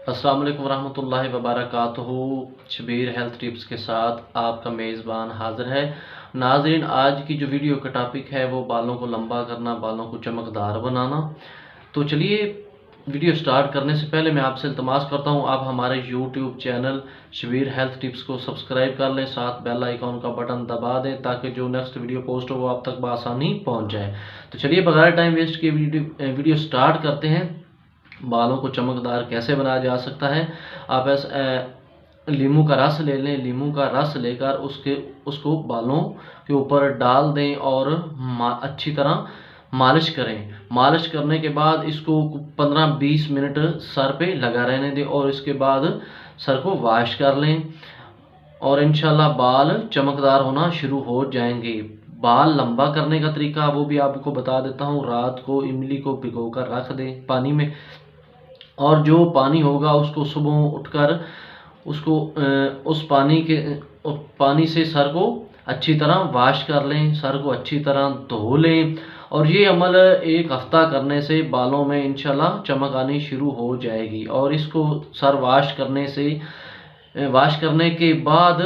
अस्सलाम वालेकुम रहमतुल्लाहि व बरकातुहू। शबीर हेल्थ टिप्स के साथ आपका मेज़बान हाज़िर है। नाज़रीन, आज की जो वीडियो का टॉपिक है वो बालों को लंबा करना, बालों को चमकदार बनाना। तो चलिए, वीडियो स्टार्ट करने से पहले मैं आपसे इल्तमास करता हूँ आप हमारे YouTube channel Shabir health tips को सब्सक्राइब कर लें, साथ बेल आइकॉन का बटन दबा दें ताकि जो नेक्स्ट वीडियो पोस्ट हो वो आप तक बआसानी पहुँच जाए। तो चलिए, बगैर टाइम वेस्ट किए वीडियो स्टार्ट करते हैं। बालों को चमकदार कैसे बनाया जा सकता है। आप लीमू का रस ले लें। लीमू का रस लेकर उसको बालों के ऊपर डाल दें और अच्छी तरह मालिश करें। मालिश करने के बाद इसको 15-20 मिनट सर पे लगा रहने दें और इसके बाद सर को वॉश कर लें और इंशाल्लाह बाल चमकदार होना शुरू हो जाएंगे। बाल लंबा करने का तरीका वो भी आपको बता देता हूँ। रात को इमली को भिगोकर रख दें पानी में, और जो पानी होगा उसको सुबह उठकर उसको उस पानी से सर को अच्छी तरह वॉश कर लें, सर को अच्छी तरह धो लें। और ये अमल एक हफ्ता करने से बालों में इंशाल्लाह चमक आनी शुरू हो जाएगी। और इसको सर वॉश करने के बाद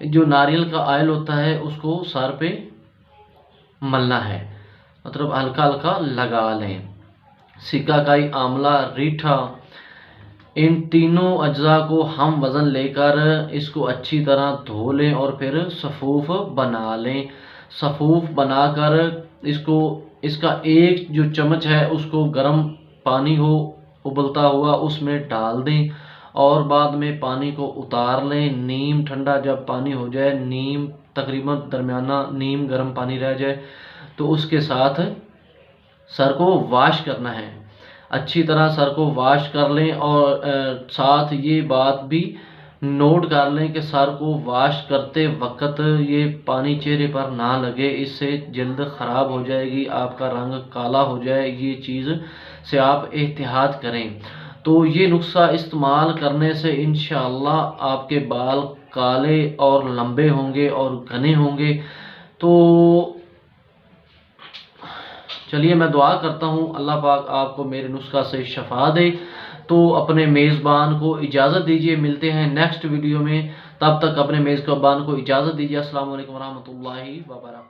जो नारियल का ऑयल होता है उसको सर पे मलना है, मतलब हल्का हल्का लगा लें। सिकाकाई, आंवला, रीठा, इन तीनों अज्जा को हम वज़न लेकर इसको अच्छी तरह धो लें और फिर सफ़ूफ बना लें। सफ़ूफ बनाकर इसका एक जो चम्मच है उसको गर्म पानी हो उबलता हुआ उसमें डाल दें और बाद में पानी को उतार लें। नीम ठंडा जब पानी हो जाए, नीम तकरीबन दरमियाना नीम गर्म पानी रह जाए तो उसके साथ सर को वॉश करना है। अच्छी तरह सर को वॉश कर लें और साथ ये बात भी नोट कर लें कि सर को वॉश करते वक्त ये पानी चेहरे पर ना लगे, इससे जल्द ख़राब हो जाएगी, आपका रंग काला हो जाए। ये चीज़ से आप एहतियात करें। तो ये नुस्खा इस्तेमाल करने से इंशाअल्लाह आपके बाल काले और लंबे होंगे और घने होंगे। तो चलिए, मैं दुआ करता हूँ अल्लाह पाक आपको मेरे नुस्खा से शफा दे। तो अपने मेज़बान को इजाज़त दीजिए, मिलते हैं नेक्स्ट वीडियो में। तब तक अपने मेज़बान को इजाज़त दीजिए। अस्सलाम वालेकुम रहमतुल्लाहि व बरकातहू।